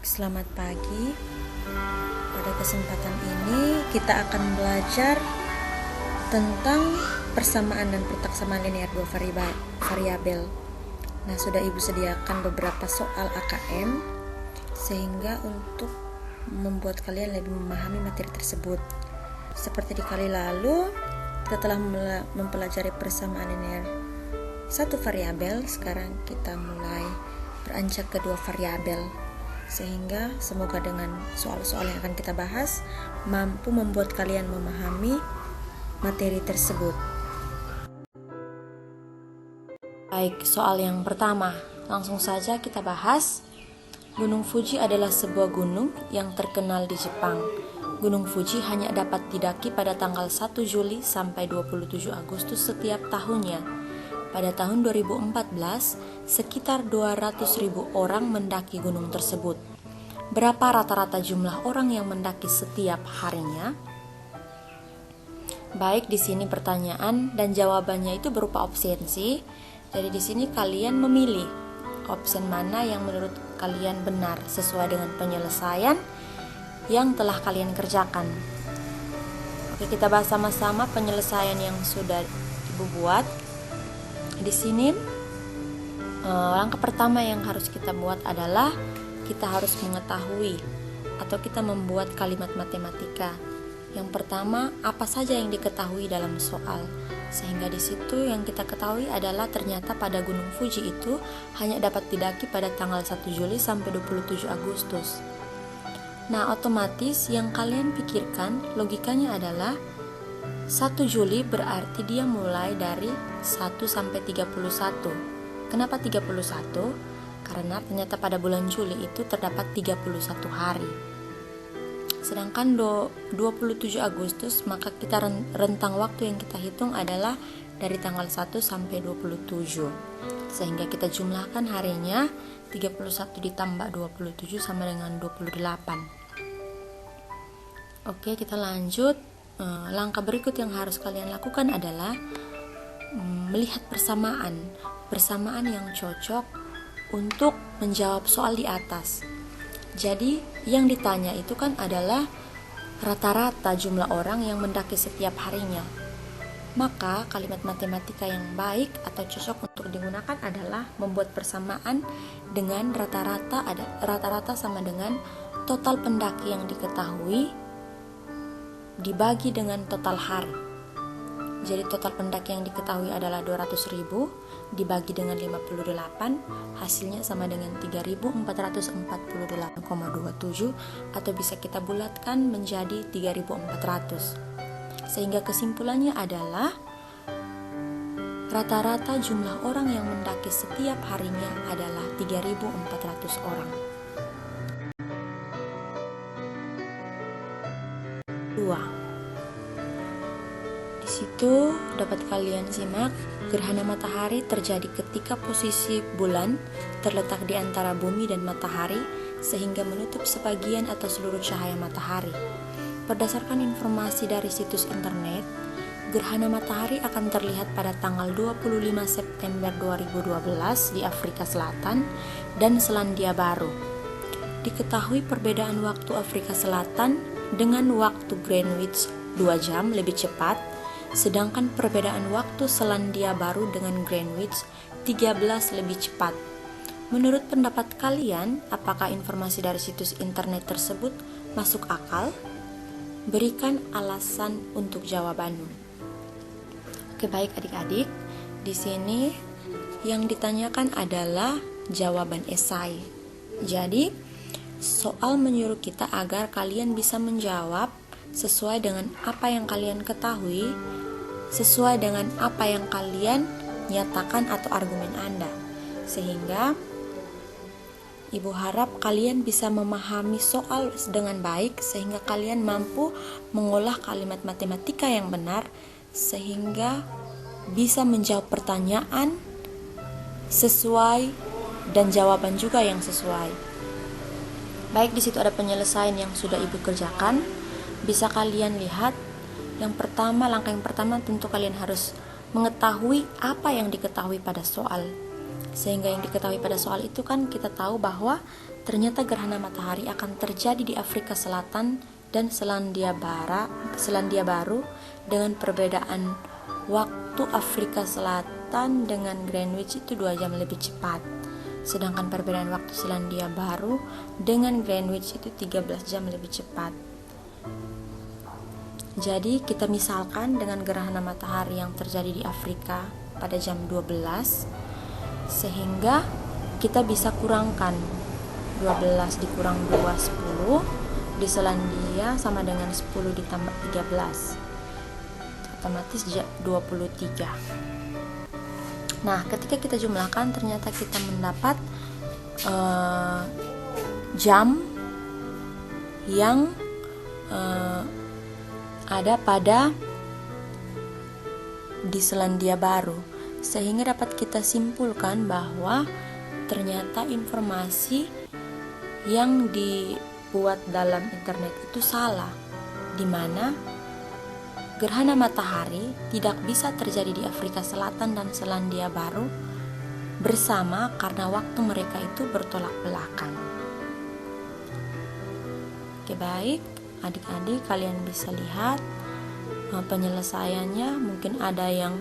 Selamat pagi. Pada kesempatan ini kita akan belajar tentang persamaan dan pertaksamaan linear dua variabel. Nah, sudah Ibu sediakan beberapa soal AKM sehingga untuk membuat kalian lebih memahami materi tersebut. Seperti di kali lalu, kita telah mempelajari persamaan linear satu variabel. Sekarang kita mulai beranjak ke dua variabel. Sehingga semoga dengan soal-soal yang akan kita bahas mampu membuat kalian memahami materi tersebut. Baik, soal yang pertama, langsung saja kita bahas. Gunung Fuji adalah sebuah gunung yang terkenal di Jepang. Gunung Fuji hanya dapat didaki pada tanggal 1 Juli sampai 27 Agustus setiap tahunnya. Pada tahun 2014, sekitar 200.000 orang mendaki gunung tersebut. Berapa rata-rata jumlah orang yang mendaki setiap harinya? Baik, di sini pertanyaan dan jawabannya itu berupa opsensi. Jadi di sini kalian memilih opsi mana yang menurut kalian benar sesuai dengan penyelesaian yang telah kalian kerjakan. Oke, kita bahas sama-sama penyelesaian yang sudah Ibu buat. Di sini langkah pertama yang harus kita buat adalah kita harus mengetahui atau kita membuat kalimat matematika. Yang pertama, apa saja yang diketahui dalam soal? Sehingga di situ yang kita ketahui adalah ternyata pada Gunung Fuji itu hanya dapat didaki pada tanggal 1 Juli sampai 27 Agustus. Nah, otomatis yang kalian pikirkan logikanya adalah 1 Juli berarti dia mulai dari 1 sampai 31. Kenapa 31? Karena ternyata pada bulan Juli itu terdapat 31 hari. Sedangkan 27 Agustus, maka kita rentang waktu yang kita hitung adalah dari tanggal 1 sampai 27. Sehingga kita jumlahkan harinya, 31 ditambah 27 sama dengan 28. Oke, kita lanjut. Langkah berikut yang harus kalian lakukan adalah melihat persamaan yang cocok untuk menjawab soal di atas. Jadi yang ditanya itu kan adalah rata-rata jumlah orang yang mendaki setiap harinya. Maka kalimat matematika yang baik atau cocok untuk digunakan adalah membuat persamaan dengan rata-rata sama dengan total pendaki yang diketahui dibagi dengan total hari. Jadi total pendaki yang diketahui adalah 200.000 dibagi dengan 58, hasilnya sama dengan 3.448,27 atau bisa kita bulatkan menjadi 3.400. Sehingga kesimpulannya adalah rata-rata jumlah orang yang mendaki setiap harinya adalah 3.400 orang. 2. Di situ dapat kalian simak, gerhana matahari terjadi ketika posisi bulan terletak di antara bumi dan matahari sehingga menutup sebagian atau seluruh cahaya matahari. Berdasarkan informasi dari situs internet, gerhana matahari akan terlihat pada tanggal 25 September 2012 di Afrika Selatan dan Selandia Baru. Diketahui perbedaan waktu Afrika Selatan dengan waktu Greenwich 2 jam lebih cepat, sedangkan perbedaan waktu Selandia Baru dengan Greenwich 13 lebih cepat. Menurut pendapat kalian, apakah informasi dari situs internet tersebut masuk akal? Berikan alasan untuk jawabanmu. Oke, baik adik-adik. Di sini yang ditanyakan adalah jawaban esai. Jadi, soal menyuruh kita agar kalian bisa menjawab sesuai dengan apa yang kalian ketahui, sesuai dengan apa yang kalian nyatakan atau argumen Anda. Sehingga Ibu harap kalian bisa memahami soal dengan baik sehingga kalian mampu mengolah kalimat matematika yang benar sehingga bisa menjawab pertanyaan sesuai dan jawaban juga yang sesuai. Baik, di situ ada penyelesaian yang sudah Ibu kerjakan. Bisa kalian lihat, langkah yang pertama tentu kalian harus mengetahui apa yang diketahui pada soal. Sehingga yang diketahui pada soal itu kan kita tahu bahwa ternyata gerhana matahari akan terjadi di Afrika Selatan dan Selandia Baru dengan perbedaan waktu Afrika Selatan dengan Greenwich itu 2 jam lebih cepat. Sedangkan perbedaan waktu Selandia Baru dengan Greenwich itu 13 jam lebih cepat. Jadi kita misalkan dengan gerhana matahari yang terjadi di Afrika pada jam 12, sehingga kita bisa kurangkan 12 dikurang 2, 10. Di Selandia sama dengan 10 ditambah 13, otomatis 23. Nah, ketika kita jumlahkan ternyata kita mendapat jam yang ada pada di Selandia Baru, sehingga dapat kita simpulkan bahwa ternyata informasi yang dibuat dalam internet itu salah, di mana gerhana matahari tidak bisa terjadi di Afrika Selatan dan Selandia Baru bersama karena waktu mereka itu bertolak belakang. Oke, baik adik-adik, kalian bisa lihat penyelesaiannya. Mungkin ada yang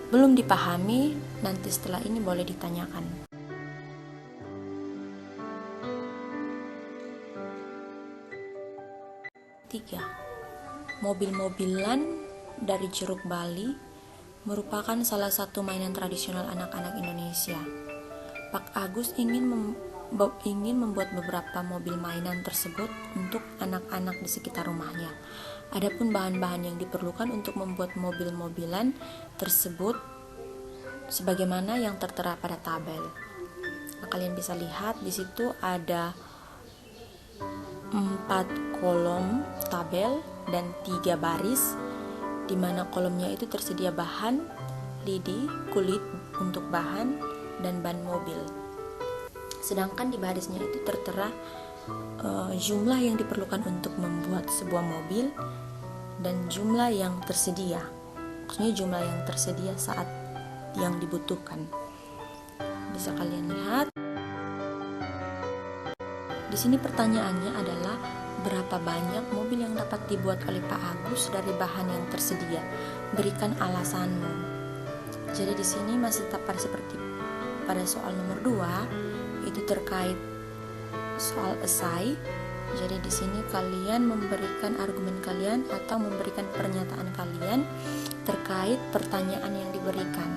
belum dipahami, nanti setelah ini boleh ditanyakan. 3. Mobil-mobilan dari Ceruk Bali merupakan salah satu mainan tradisional anak-anak Indonesia. Pak Agus ingin membuat beberapa mobil mainan tersebut untuk anak-anak di sekitar rumahnya. Adapun bahan-bahan yang diperlukan untuk membuat mobil-mobilan tersebut sebagaimana yang tertera pada tabel. Nah, kalian bisa lihat di situ ada 4 kolom tabel dan 3 baris, di mana kolomnya itu tersedia bahan lidi, kulit untuk bahan, dan ban mobil. Sedangkan di barisnya itu tertera jumlah yang diperlukan untuk membuat sebuah mobil dan jumlah yang tersedia. Maksudnya jumlah yang tersedia saat yang dibutuhkan. Bisa kalian lihat. Di sini pertanyaannya adalah berapa banyak mobil yang dapat dibuat oleh Pak Agus dari bahan yang tersedia? Berikan alasanmu. Jadi di sini masih tepat seperti pada soal nomor 2, itu terkait soal esai. Jadi di sini kalian memberikan argumen kalian atau memberikan pernyataan kalian terkait pertanyaan yang diberikan.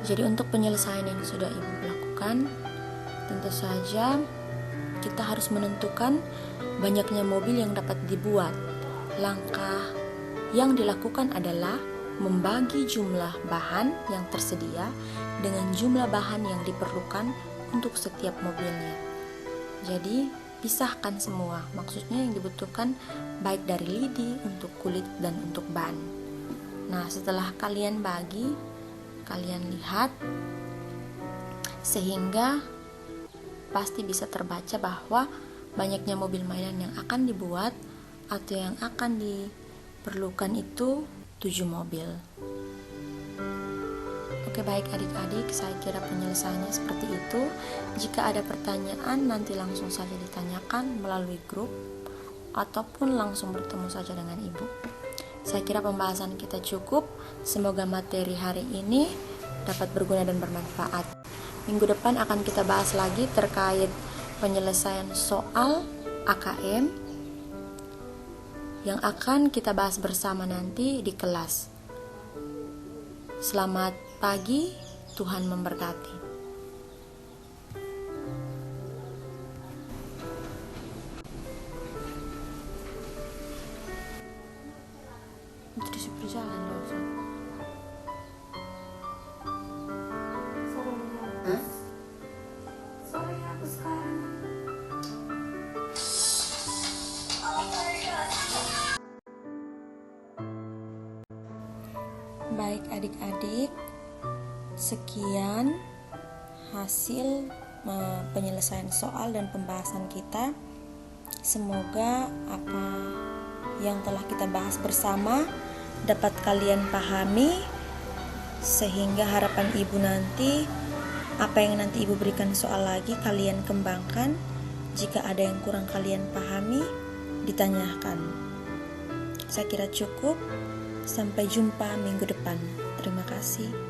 Jadi untuk penyelesaian yang sudah Ibu lakukan, tentu saja kita harus menentukan banyaknya mobil yang dapat dibuat. Langkah yang dilakukan adalah membagi jumlah bahan yang tersedia dengan jumlah bahan yang diperlukan untuk setiap mobilnya. Jadi, pisahkan semua. Maksudnya yang dibutuhkan baik dari lidi, untuk kulit, dan untuk ban. Nah, setelah kalian bagi, kalian lihat sehingga pasti bisa terbaca bahwa banyaknya mobil mainan yang akan dibuat atau yang akan diperlukan itu 7 mobil. Oke, baik adik-adik, saya kira penyelesaiannya seperti itu. Jika ada pertanyaan, nanti langsung saja ditanyakan melalui grup ataupun langsung bertemu saja dengan Ibu. Saya kira pembahasan kita cukup. Semoga materi hari ini dapat berguna dan bermanfaat. Minggu depan akan kita bahas lagi terkait penyelesaian soal AKM yang akan kita bahas bersama nanti di kelas. Selamat pagi, Tuhan memberkati. Terus berjalan langsung. Baik adik-adik, sekian hasil penyelesaian soal dan pembahasan kita. Semoga apa yang telah kita bahas bersama dapat kalian pahami, sehingga harapan Ibu nanti Apa yang nanti Ibu berikan soal lagi, kalian kembangkan. Jika ada yang kurang kalian pahami, ditanyakan. Saya kira cukup. Sampai jumpa minggu depan. Terima kasih.